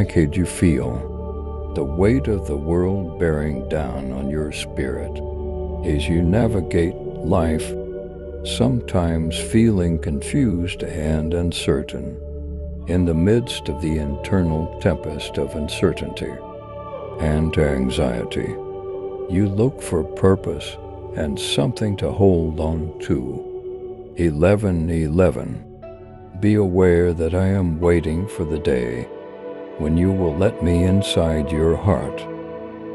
Could you feel the weight of the world bearing down on your spirit as you navigate life, sometimes feeling confused and uncertain? In the midst of the internal tempest of uncertainty and anxiety, you look for purpose and something to hold on to. 11:11. Be aware that I am waiting for the day when you will let me inside your heart,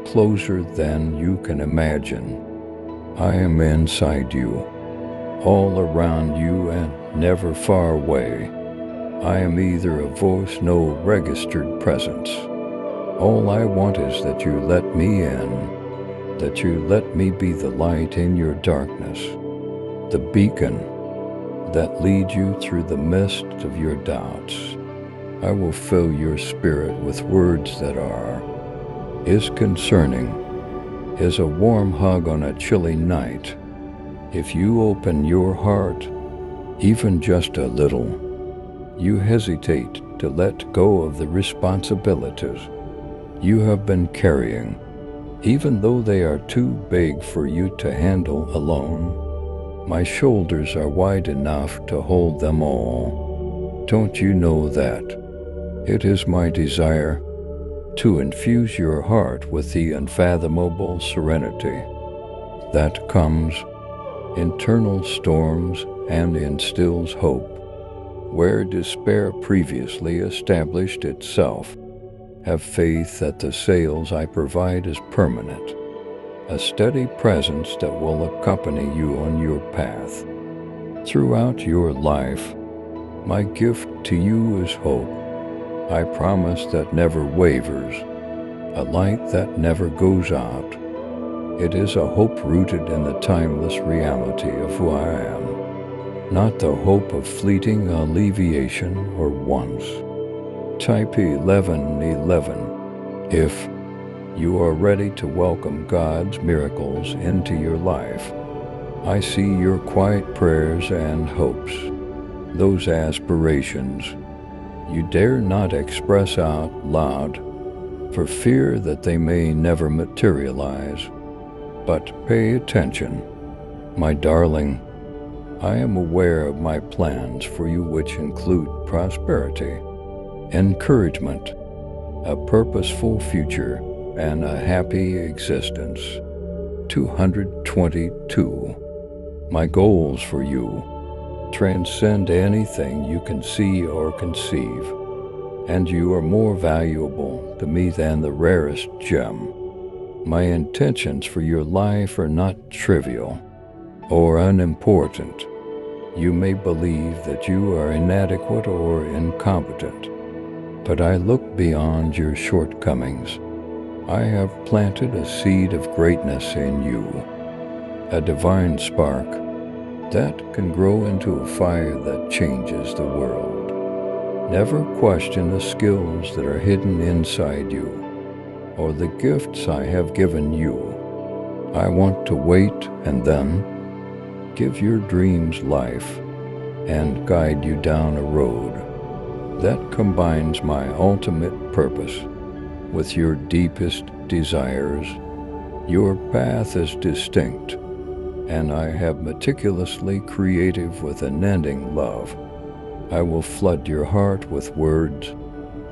closer than you can imagine. I am inside you, all around you and never far away. I am either a voice, no registered presence. All I want is that you let me in, that you let me be the light in your darkness, the beacon that leads you through the mist of your doubts. I will fill your spirit with words that is concerning, is a warm hug on a chilly night. If you open your heart, even just a little, you hesitate to let go of the responsibilities you have been carrying, even though they are too big for you to handle alone. My shoulders are wide enough to hold them all. Don't you know that? It is my desire to infuse your heart with the unfathomable serenity that calms internal storms and instills hope where despair previously established itself. Have faith that the sails I provide is permanent, a steady presence that will accompany you on your path. Throughout your life, my gift to you is hope. I promise that never wavers, a light that never goes out. It is a hope rooted in the timeless reality of who I am, not the hope of fleeting alleviation or wants. Type 11:11. If you are ready to welcome God's miracles into your life, I see your quiet prayers and hopes, those aspirations you dare not express out loud for fear that they may never materialize. But pay attention, my darling. I am aware of my plans for you, which include prosperity, encouragement, a purposeful future, and a happy existence. 222. My goals for you transcend anything you can see or conceive, and you are more valuable to me than the rarest gem. My intentions for your life are not trivial or unimportant. You may believe that you are inadequate or incompetent, but I look beyond your shortcomings. I have planted a seed of greatness in you, a divine spark that can grow into a fire that changes the world. Never question the skills that are hidden inside you or the gifts I have given you. I want to wait and then give your dreams life and guide you down a road that combines my ultimate purpose with your deepest desires. Your path is distinct, and I have meticulously creative with unending love. I will flood your heart with words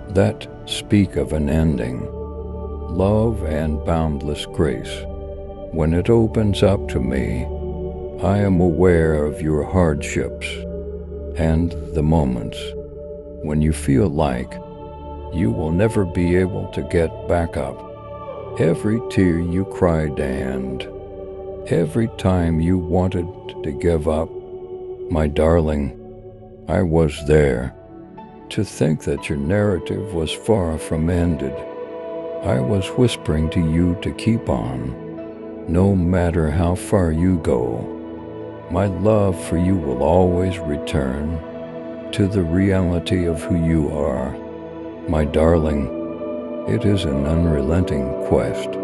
that speak of an ending, love and boundless grace. When it opens up to me, I am aware of your hardships and the moments when you feel like you will never be able to get back up. Every tear you cried and every time you wanted to give up, my darling, I was there. To think that your narrative was far from ended. I was whispering to you to keep on, no matter how far you go. My love for you will always return to the reality of who you are. My darling, it is an unrelenting quest.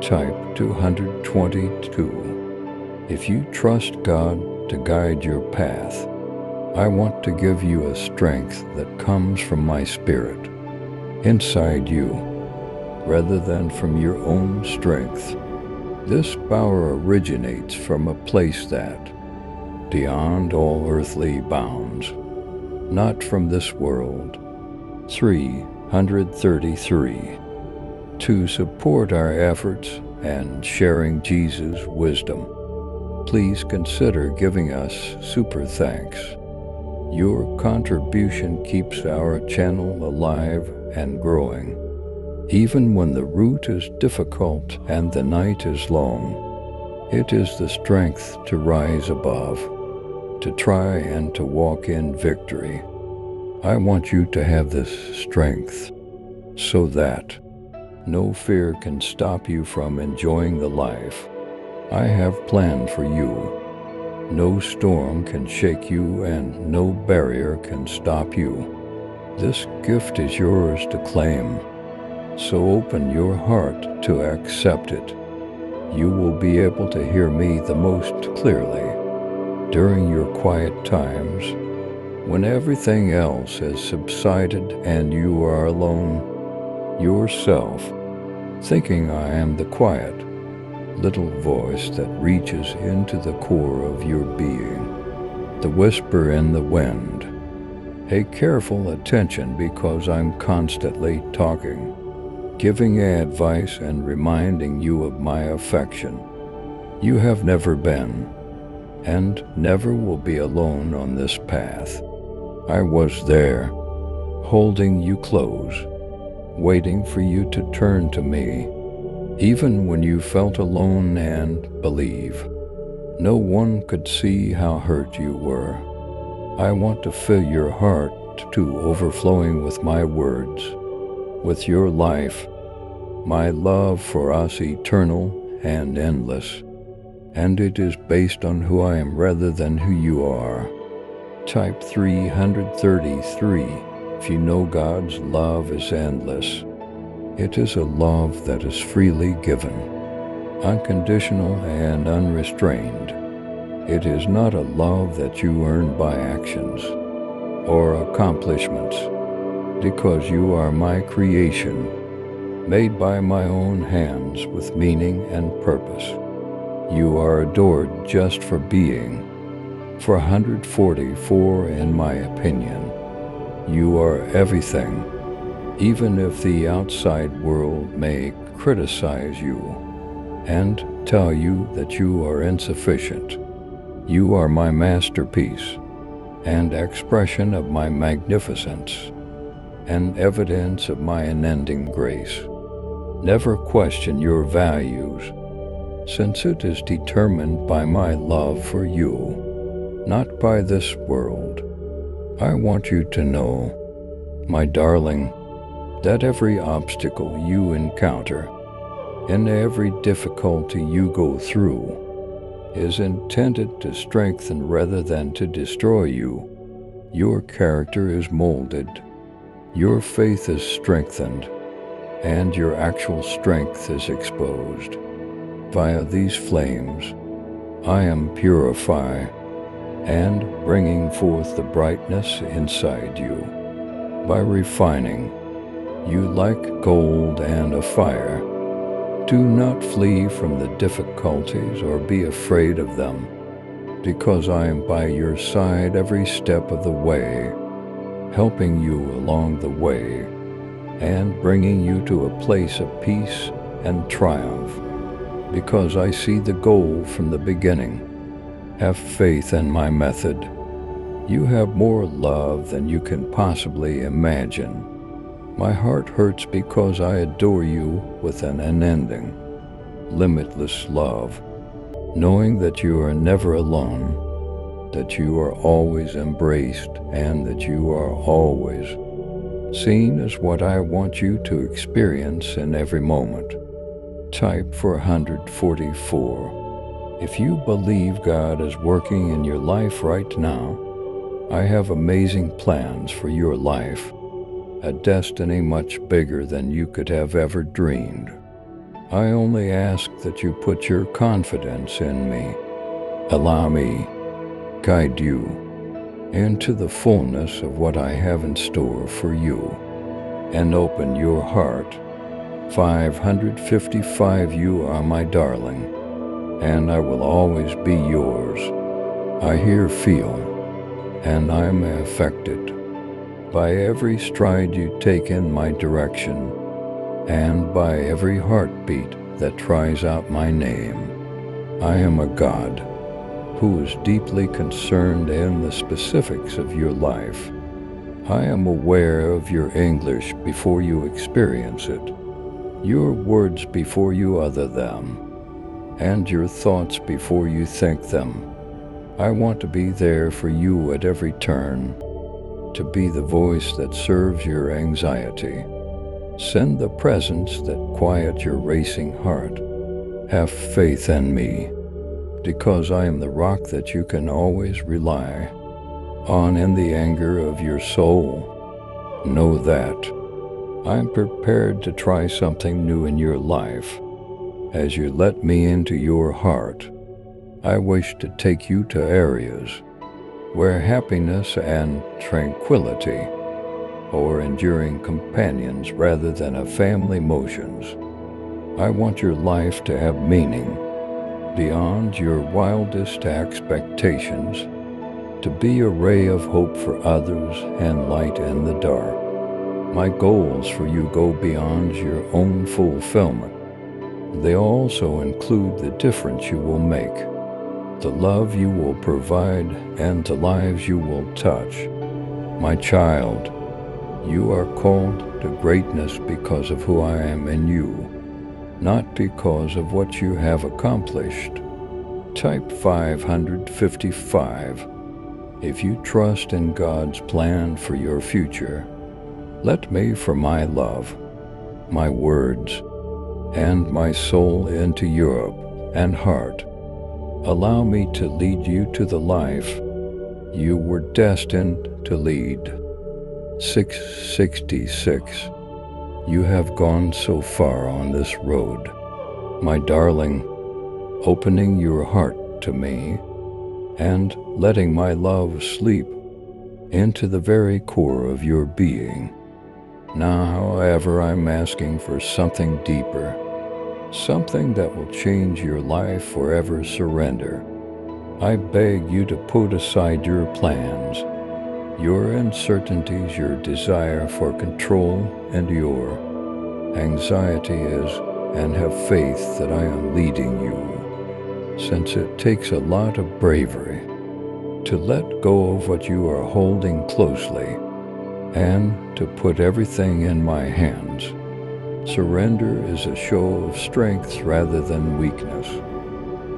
Type 222. If you trust God to guide your path, I want to give you a strength that comes from my spirit. inside you, rather than from your own strength. This power originates from a place that, beyond all earthly bounds, not from this world. 333. To support our efforts and sharing Jesus' wisdom, please consider giving us super thanks. Your contribution keeps our channel alive and growing. Even when the route is difficult and the night is long, it is the strength to rise above, to try and to walk in victory. I want you to have this strength so that no fear can stop you from enjoying the life I have planned for you. No storm can shake you and no barrier can stop you. This gift is yours to claim, so open your heart to accept it. You will be able to hear me the most clearly during your quiet times, when everything else has subsided and you are alone, yourself, thinking I am the quiet little voice that reaches into the core of your being, the whisper in the wind. Pay careful attention because I'm constantly talking, giving advice and reminding you of my affection. You have never been, and never will be alone on this path. I was there, holding you close, waiting for you to turn to me, even when you felt alone, and believe. No one could see how hurt you were. I want to fill your heart to overflowing with my words, with your life, my love for us eternal and endless. And it is based on who I am rather than who you are. Type 333. If you know God's love is endless, it is a love that is freely given, unconditional and unrestrained. It is not a love that you earn by actions or accomplishments, because you are my creation, made by my own hands with meaning and purpose. You are adored just for being. 444, in my opinion, you are everything, even if the outside world may criticize you and tell you that you are insufficient. You are my masterpiece and expression of my magnificence and evidence of my unending grace. Never question your values, since it is determined by my love for you, not by this world. I want you to know, my darling, that every obstacle you encounter and every difficulty you go through is intended to strengthen rather than to destroy you. Your character is molded, your faith is strengthened, and your actual strength is exposed. Via these flames, I am purifying and bringing forth the brightness inside you. By refining you like gold and a fire, do not flee from the difficulties or be afraid of them, because I am by your side every step of the way, helping you along the way, and bringing you to a place of peace and triumph, because I see the goal from the beginning. Have faith in my method. You have more love than you can possibly imagine. My heart hurts because I adore you with an unending, limitless love, knowing that you are never alone, that you are always embraced, and that you are always seen as what I want you to experience in every moment. Type 444. If you believe God is working in your life right now, I have amazing plans for your life, a destiny much bigger than you could have ever dreamed. I only ask that you put your confidence in me. Allow me guide you into the fullness of what I have in store for you. and open your heart. 555. You are my darling, and I will always be yours. I hear, feel, and I am affected by every stride you take in my direction, and by every heartbeat that tries out my name. I am a God who is deeply concerned in the specifics of your life. I am aware of your English before you experience it, your words before you utter them, and your thoughts before you think them. I want to be there for you at every turn, to be the voice that serves your anxiety. Send the presence that quiets your racing heart. Have faith in me, because I am the rock that you can always rely on in the anger of your soul. Know that I'm prepared to try something new in your life. As you let me into your heart, I wish to take you to areas where happiness and tranquility are enduring companions rather than a family motions. I want your life to have meaning beyond your wildest expectations, to be a ray of hope for others and light in the dark. My goals for you go beyond your own fulfillment. They also include the difference you will make, the love you will provide, and the lives you will touch. My child, you are called to greatness because of who I am in you, not because of what you have accomplished. Type 555. If you trust in God's plan for your future, let me for my love, my words, and my soul into Europe and heart. Allow me to lead you to the life you were destined to lead. 666. You have gone so far on this road, my darling, opening your heart to me and letting my love sleep into the very core of your being. Now, however, I'm asking for something deeper, something that will change your life forever. Surrender. I beg you to put aside your plans, your uncertainties, your desire for control, and your anxiety and have faith that I am leading you. Since it takes a lot of bravery to let go of what you are holding closely and to put everything in my hands. Surrender is a show of strength rather than weakness.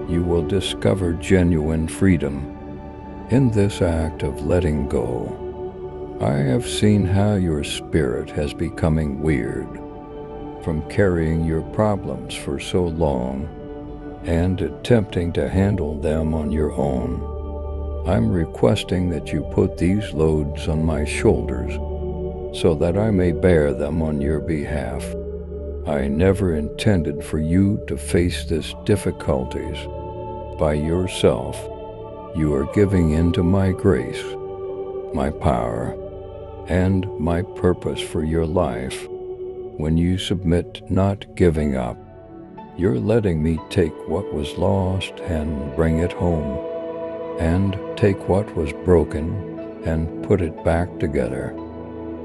You will discover genuine freedom in this act of letting go. I have seen how your spirit has becoming weird from carrying your problems for so long and attempting to handle them on your own. I'm requesting that you put these loads on my shoulders so that I may bear them on your behalf. I never intended for you to face these difficulties by yourself. You are giving into my grace, my power, and my purpose for your life. When you submit, not giving up, you're letting me take what was lost and bring it home, and take what was broken and put it back together.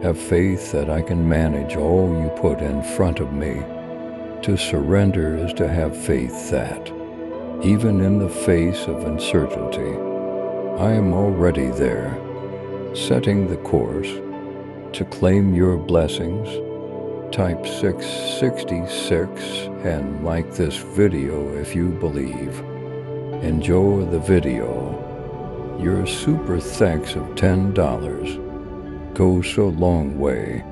Have faith that I can manage all you put in front of me. To surrender is to have faith that, even in the face of uncertainty, I am already there, setting the course to claim your blessings. Type 666 and like this video if you believe. Enjoy the video. Your super thanks of $10 goes so long way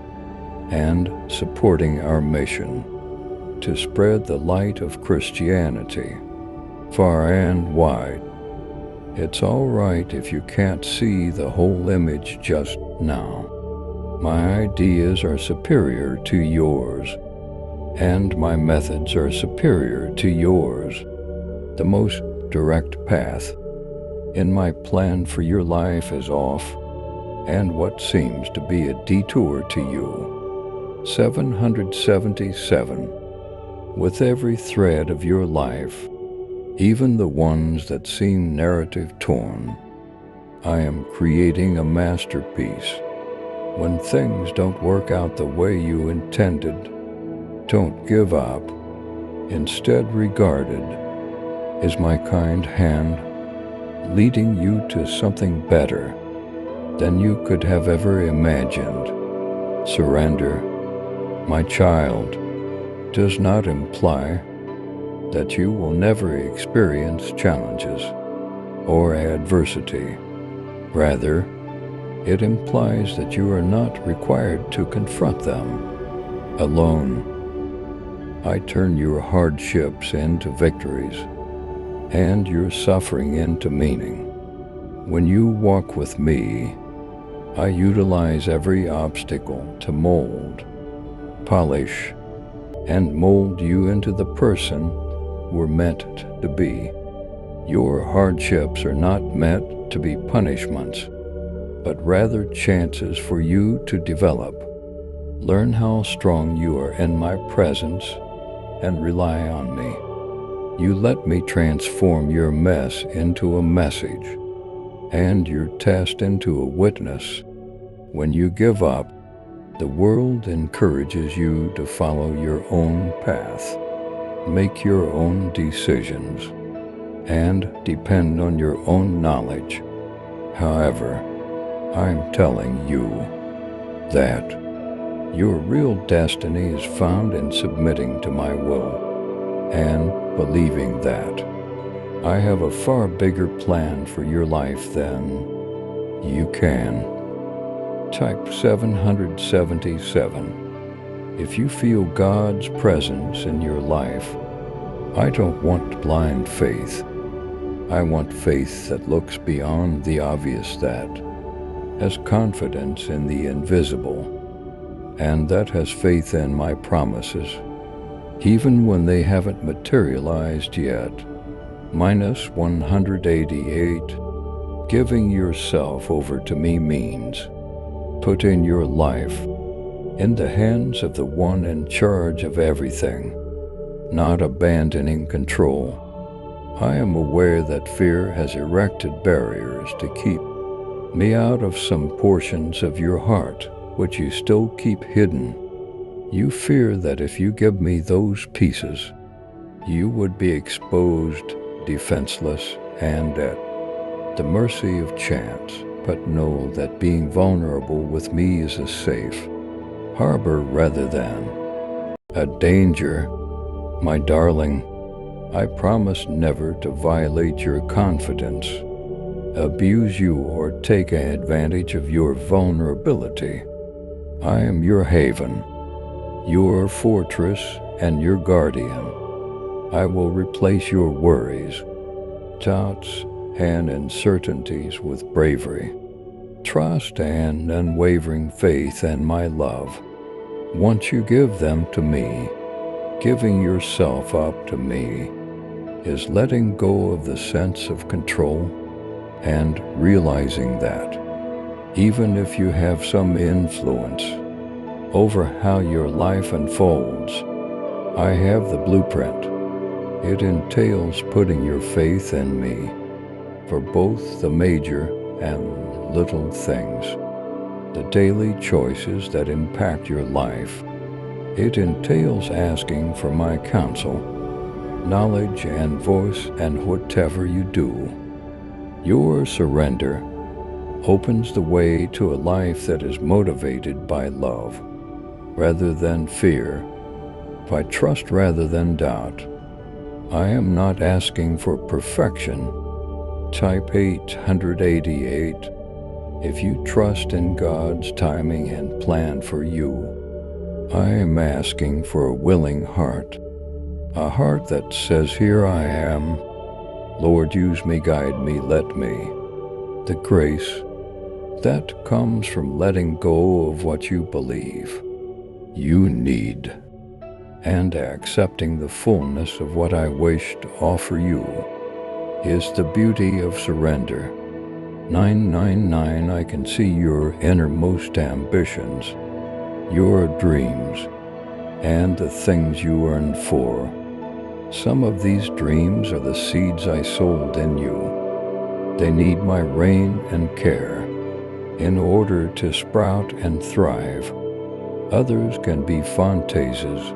and supporting our mission to spread the light of Christianity far and wide. It's all right if you can't see the whole image just now. My ideas are superior to yours, and my methods are superior to yours. The most direct path in my plan for your life is off, and what seems to be a detour to you 777. With every thread of your life, even the ones that seem narrative torn, I am creating a masterpiece. When things don't work out the way you intended, don't give up. Instead, regard it as my kind hand leading you to something better than you could have ever imagined. Surrender, my child, does not imply that you will never experience challenges or adversity. Rather, it implies that you are not required to confront them alone. I turn your hardships into victories and your suffering into meaning. When you walk with me, I utilize every obstacle to mold, polish, and mold you into the person we're meant to be. Your hardships are not meant to be punishments, but rather chances for you to develop. Learn how strong you are in my presence and rely on me. You let me transform your mess into a message and your test into a witness. When you give up, the world encourages you to follow your own path, make your own decisions, and depend on your own knowledge. However, I'm telling you that your real destiny is found in submitting to my will and believing that I have a far bigger plan for your life than you can. Type 777. If you feel God's presence in your life, I don't want blind faith. I want faith that looks beyond the obvious, that has confidence in the invisible, and that has faith in my promises, even when they haven't materialized yet. Minus 188. Giving yourself over to me means putting your life in the hands of the one in charge of everything, not abandoning control. I am aware that fear has erected barriers to keep me out of some portions of your heart which you still keep hidden. You fear that if you give me those pieces, you would be exposed, defenseless, and at the mercy of chance. But know that being vulnerable with me is a safe harbor rather than a danger. My darling, I promise never to violate your confidence, abuse you, or take advantage of your vulnerability. I am your haven, your fortress, and your guardian. I will replace your worries, doubts, and uncertainties with bravery, trust, and unwavering faith in my love. Once you give them to me, giving yourself up to me is letting go of the sense of control and realizing that even if you have some influence over how your life unfolds, I have the blueprint. It entails putting your faith in me for both the major and little things, the daily choices that impact your life. It entails asking for my counsel, knowledge, and voice in whatever you do. Your surrender opens the way to a life that is motivated by love rather than fear, by trust rather than doubt. I am not asking for perfection. Type 888. If you trust in God's timing and plan for you, I am asking for a willing heart, a heart that says, "Here I am. Lord, use me, guide me, let me." The grace that comes from letting go of what you believe you need and accepting the fullness of what I wish to offer you is the beauty of surrender. 999. I can see your innermost ambitions, your dreams, and the things you yearn for. Some of these dreams are the seeds I sowed in you. They need my rain and care in order to sprout and thrive. Others can be fantasies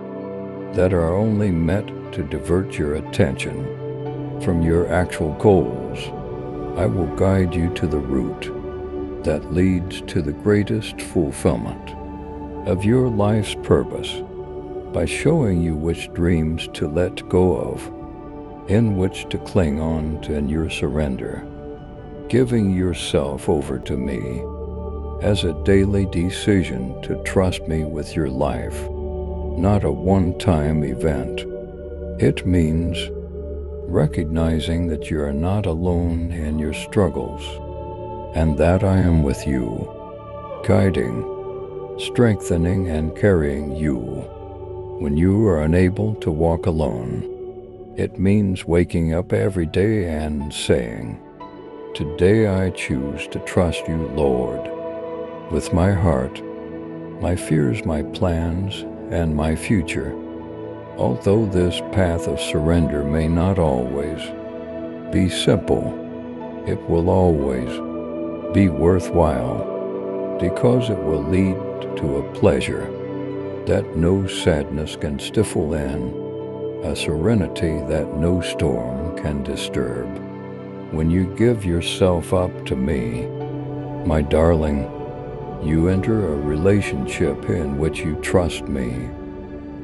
that are only meant to divert your attention from your actual goals. I will guide you to the route that leads to the greatest fulfillment of your life's purpose by showing you which dreams to let go of, in which to cling on to in your surrender, giving yourself over to me as a daily decision to trust me with your life, not a one-time event. It means recognizing that you are not alone in your struggles, and that I am with you, guiding, strengthening, and carrying you when you are unable to walk alone. It means waking up every day and saying, "Today I choose to trust you, Lord, with my heart, my fears, my plans, and my future." Although this path of surrender may not always be simple, it will always be worthwhile, because it will lead to a pleasure that no sadness can stifle in, a serenity that no storm can disturb. When you give yourself up to me, my darling, you enter a relationship in which you trust me,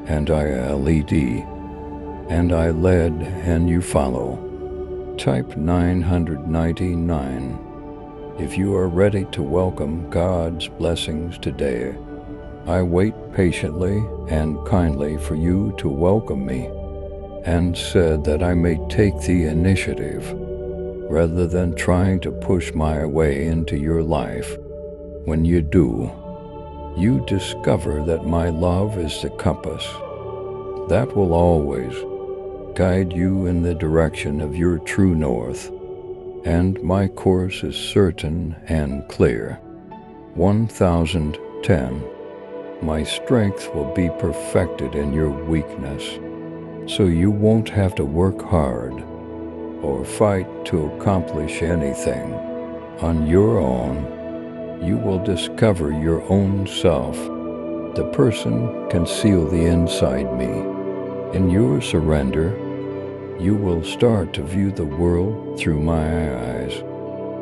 and I lead, and I led, and you follow. Type 999 if you are ready to welcome God's blessings today. I wait patiently and kindly for you to welcome me, and said that I may take the initiative rather than trying to push my way into your life. When you do, you discover that my love is the compass that will always guide you in the direction of your true north, and my course is certain and clear. 1010. My strength will be perfected in your weakness, so you won't have to work hard or fight to accomplish anything on your own. You will discover your own self, the person concealed inside me. In your surrender, you will start to view the world through my eyes.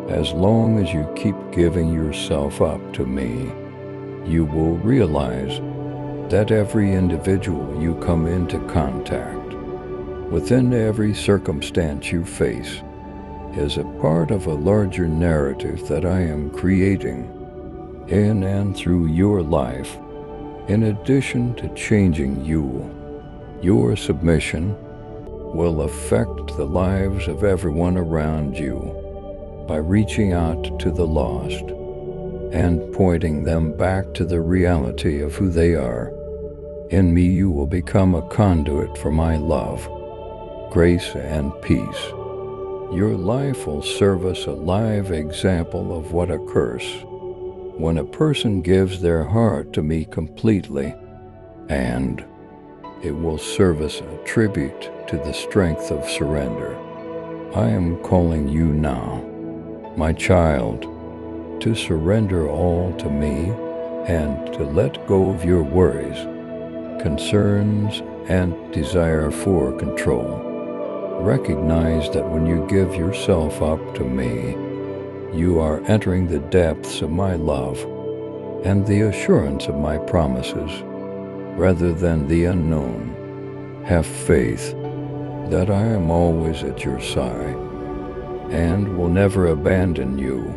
As long as you keep giving yourself up to me, you will realize that every individual you come into contact with, in every circumstance you face, is a part of a larger narrative that I am creating in and through your life. In addition to changing you, your submission will affect the lives of everyone around you by reaching out to the lost and pointing them back to the reality of who they are. In me, you will become a conduit for my love, grace, and peace. Your life will serve as a live example of what occurs when a person gives their heart to me completely, and it will serve as a tribute to the strength of surrender. I am calling you now, my child, to surrender all to me and to let go of your worries, concerns, and desire for control. Recognize that when you give yourself up to me, you are entering the depths of my love and the assurance of my promises, rather than the unknown. Have faith that I am always at your side and will never abandon you.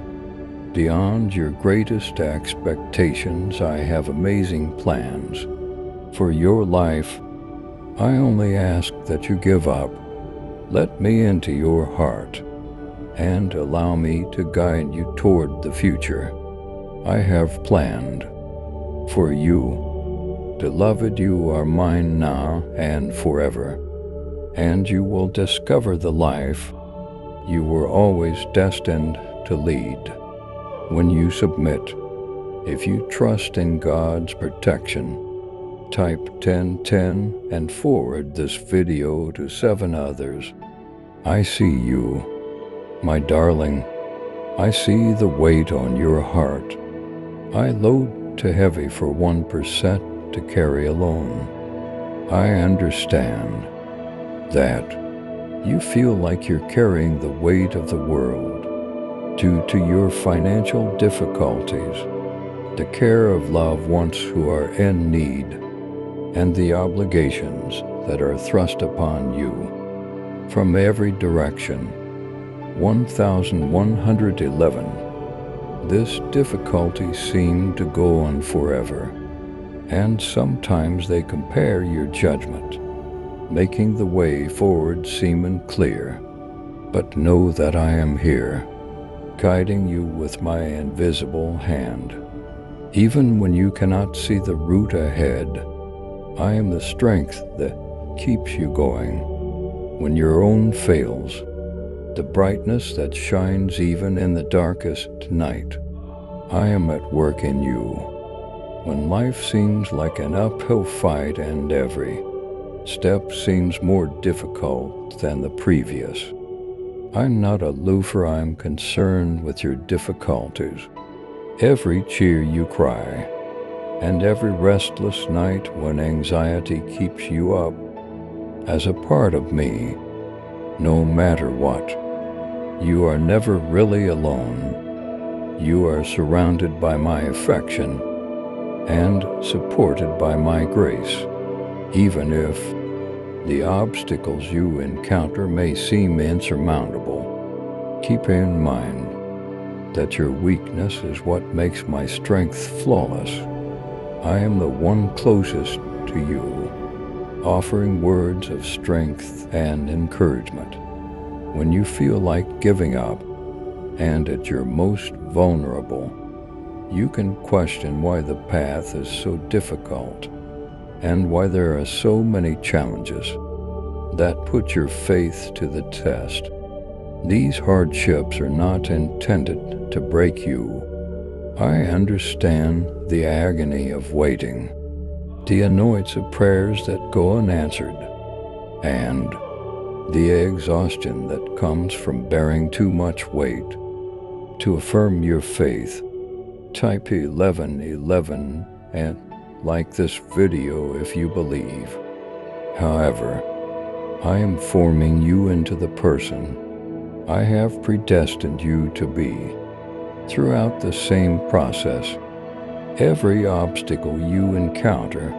Beyond your greatest expectations, I have amazing plans for your life. I only ask that you give up. Let me into your heart and allow me to guide you toward the future I have planned for you. Beloved, you are mine now and forever, and you will discover the life you were always destined to lead when you submit If you trust in God's protection, type 1010 and forward this video to 7 others. I see you, my darling. I see the weight on your heart. I load too heavy for 1% to carry alone. I understand that you feel like you're carrying the weight of the world due to your financial difficulties, the care of loved ones who are in need, and the obligations that are thrust upon you from every direction. 1111. This difficulty seemed to go on forever, and sometimes they compare your judgment, making the way forward seem unclear. But know that I am here, guiding you with my invisible hand. Even when you cannot see the route ahead, I am the strength that keeps you going. When your own fails, the brightness that shines even in the darkest night, I am at work in you. When life seems like an uphill fight and every step seems more difficult than the previous, I'm not aloof, I'm concerned with your difficulties. Every tear you cry, and every restless night when anxiety keeps you up, as a part of me, no matter what. You are never really alone. You are surrounded by my affection and supported by my grace, even if the obstacles you encounter may seem insurmountable. Keep in mind that your weakness is what makes my strength flawless. I am the one closest to you, offering words of strength and encouragement. When you feel like giving up, and at your most vulnerable, you can question why the path is so difficult, and why there are so many challenges that put your faith to the test. These hardships are not intended to break you. I understand the agony of waiting, the annoyance of prayers that go unanswered, and the exhaustion that comes from bearing too much weight. To affirm your faith, type 1111 and like this video if you believe. However, I am forming you into the person I have predestined you to be. Throughout the same process, every obstacle you encounter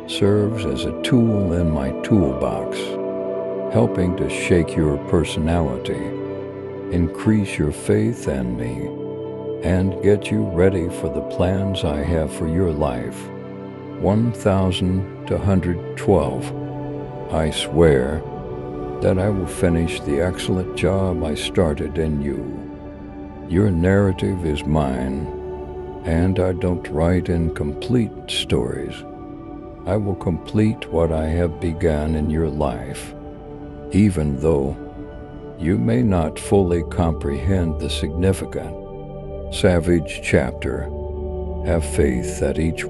serves as a tool in my toolbox, helping to shape your personality, increase your faith in me, and get you ready for the plans I have for your life. 1212. I swear that I will finish the excellent job I started in you. Your narrative is mine, and I don't write incomplete stories. I will complete what I have begun in your life, even though you may not fully comprehend the significant, savage chapter. Have faith that each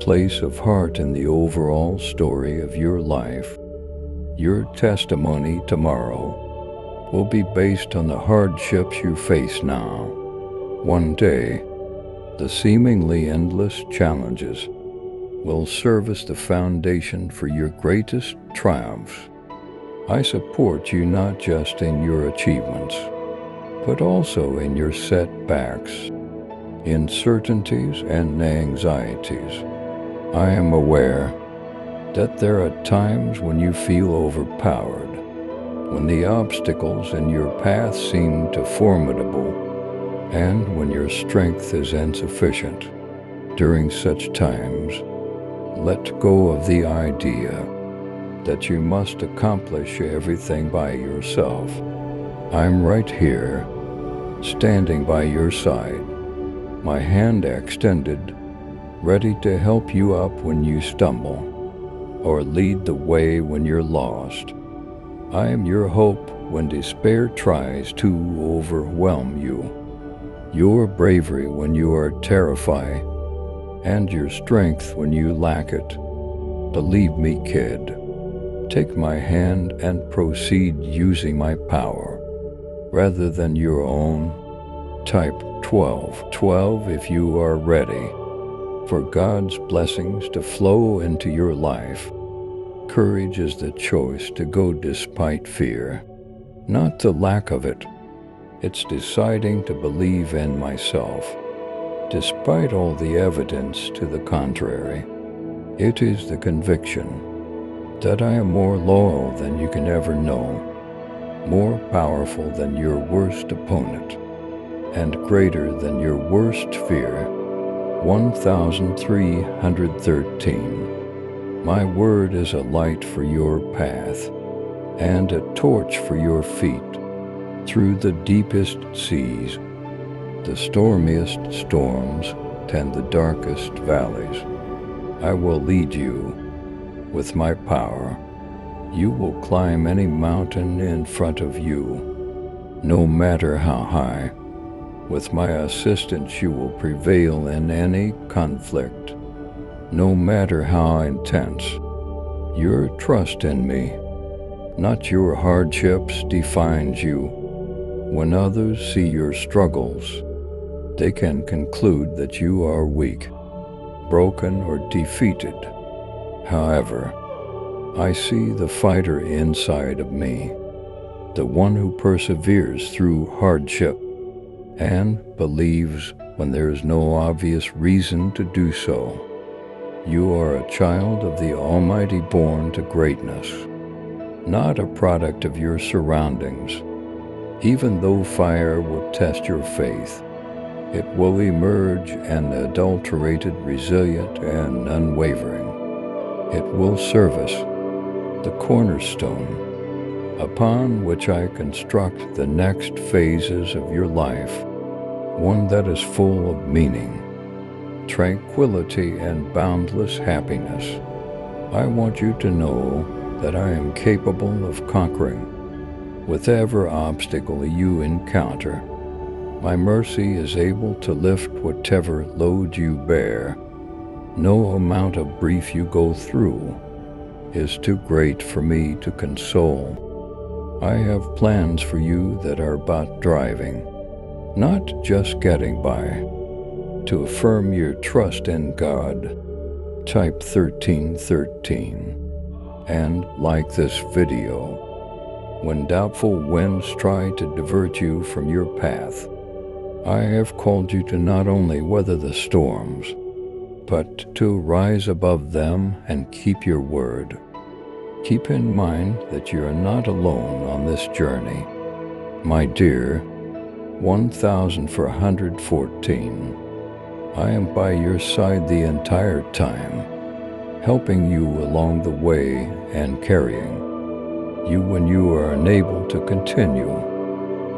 place of heart in the overall story of your life. Your testimony tomorrow will be based on the hardships you face now. One day, the seemingly endless challenges will serve as the foundation for your greatest triumphs. I support you not just in your achievements, but also in your setbacks, uncertainties, and anxieties. I am aware that there are times when you feel overpowered, when the obstacles in your path seem too formidable, and when your strength is insufficient. During such times, let go of the idea that you must accomplish everything by yourself. I'm right here, standing by your side, my hand extended, ready to help you up when you stumble, or lead the way when you're lost. I am your hope when despair tries to overwhelm you. your bravery when you are terrified, and your strength when you lack it. Believe me, kid. Take my hand and proceed using my power, rather than your own. Type 12 if you are ready for God's blessings to flow into your life. Courage is the choice to go despite fear, not the lack of it. It's deciding to believe in myself, despite all the evidence to the contrary. It is the conviction that I am more loyal than you can ever know, more powerful than your worst opponent, and greater than your worst fear. 1313. My word is a light for your path, and a torch for your feet. Through the deepest seas, the stormiest storms, and the darkest valleys, I will lead you with my power. You will climb any mountain in front of you, no matter how high. With my assistance, you will prevail in any conflict, no matter how intense. Your trust in me, not your hardships, defines you. When others see your struggles, they can conclude that you are weak, broken, or defeated. However, I see the fighter inside of me, the one who perseveres through hardship and believes when there is no obvious reason to do so. You are a child of the Almighty, born to greatness, not a product of your surroundings. Even though fire will test your faith, it will emerge unadulterated, resilient, and unwavering. It will service the cornerstone upon which I construct the next phases of your life, one that is full of meaning, tranquility, and boundless happiness. I want you to know that I am capable of conquering whatever obstacle you encounter. My mercy is able to lift whatever load you bear. No amount of grief you go through is too great for me to console. I have plans for you that are about driving, not just getting by. To affirm your trust in God, type 1313 and like this video. When doubtful winds try to divert you from your path, I have called you to not only weather the storms, but to rise above them and keep your word. Keep in mind that you are not alone on this journey. My dear, 1414. I am by your side the entire time, helping you along the way and carrying you when you are unable to continue.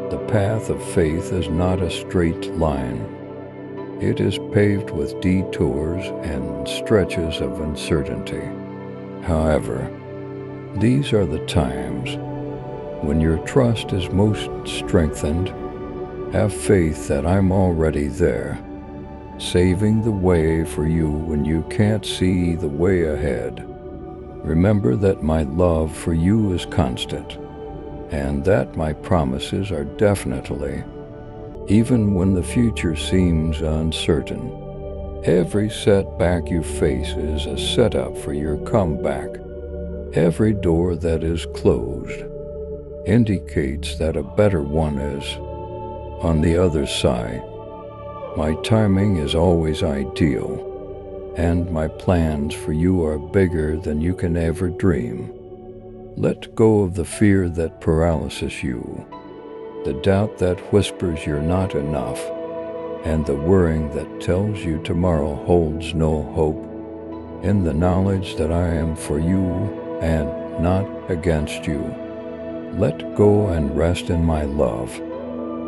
The path of faith is not a straight line. It is paved with detours and stretches of uncertainty. However, these are the times when your trust is most strengthened. Have faith that I'm already there, saving the way for you when you can't see the way ahead. Remember that my love for you is constant, and that my promises are definitely, even when the future seems uncertain. Every setback you face is a setup for your comeback. Every door that is closed indicates that a better one is on the other side. My timing is always ideal, and my plans for you are bigger than you can ever dream. Let go of the fear that paralyzes you, the doubt that whispers you're not enough, and the worrying that tells you tomorrow holds no hope. In the knowledge that I am for you and not against you, let go and rest in my love.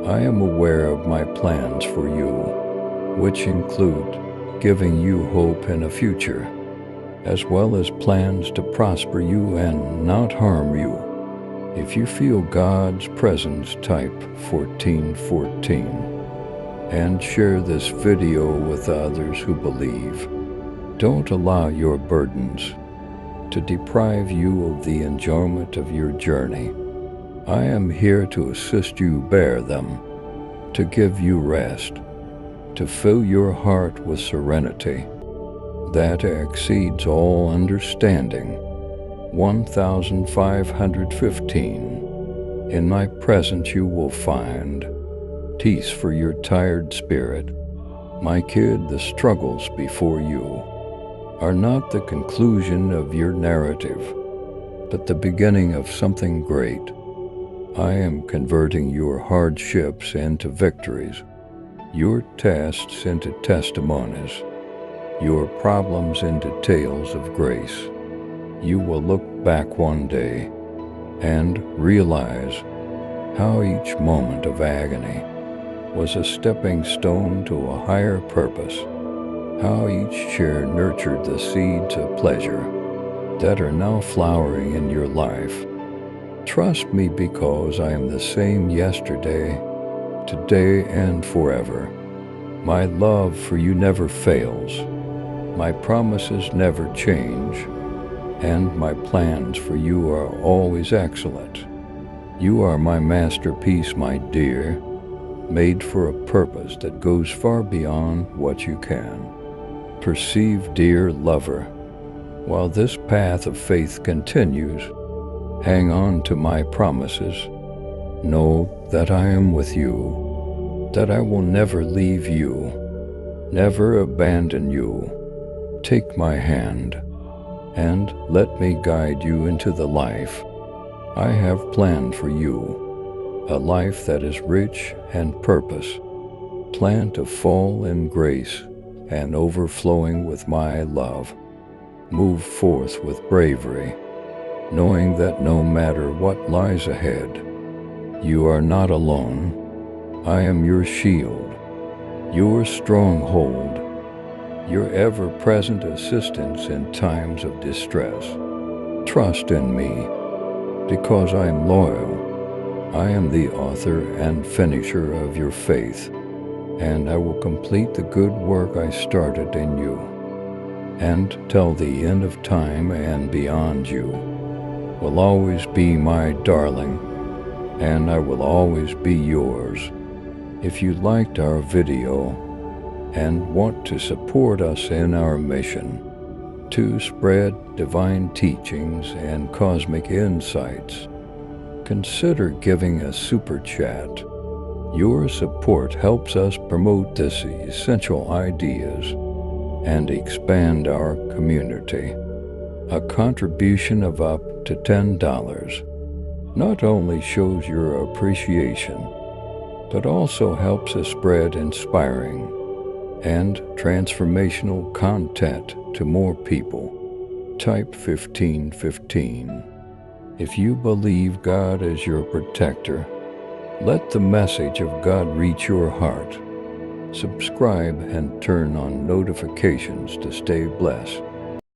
I am aware of my plans for you, which include giving you hope in a future, as well as plans to prosper you and not harm you. If you feel God's presence, type 1414. and share this video with others who believe. Don't allow your burdens to deprive you of the enjoyment of your journey. I am here to assist you bear them, to give you rest, to fill your heart with serenity that exceeds all understanding. 1515. In my presence you will find peace for your tired spirit. My kid, the struggles before you are not the conclusion of your narrative, but the beginning of something great. I am converting your hardships into victories, your tests into testimonies, your problems into tales of grace. You will look back one day and realize how each moment of agony was a stepping stone to a higher purpose, how each chair nurtured the seeds of pleasure that are now flowering in your life. Trust me, because I am the same yesterday, today, and forever. My love for you never fails. My promises never change, and my plans for you are always excellent. You are my masterpiece, my dear, made for a purpose that goes far beyond what you can perceive, dear lover. While this path of faith continues, hang on to my promises. Know that I am with you, that I will never leave you, never abandon you. Take my hand and let me guide you into the life I have planned for you, a life that is rich and purpose, planned to fall in grace and overflowing with my love. Move forth with bravery, knowing that no matter what lies ahead, you are not alone. I am your shield, your stronghold, your ever-present assistance in times of distress. Trust in me, because I am loyal. I am the author and finisher of your faith, and I will complete the good work I started in you, and till the end of time and beyond. You will always be my darling, and I will always be yours. If you liked our video and want to support us in our mission to spread divine teachings and cosmic insights, consider giving a super chat. Your support helps us promote these essential ideas and expand our community. A contribution of up to $10 not only shows your appreciation, but also helps us spread inspiring and transformational content to more people. Type 1515. If you believe God is your protector, let the message of God reach your heart. Subscribe and turn on notifications to stay blessed.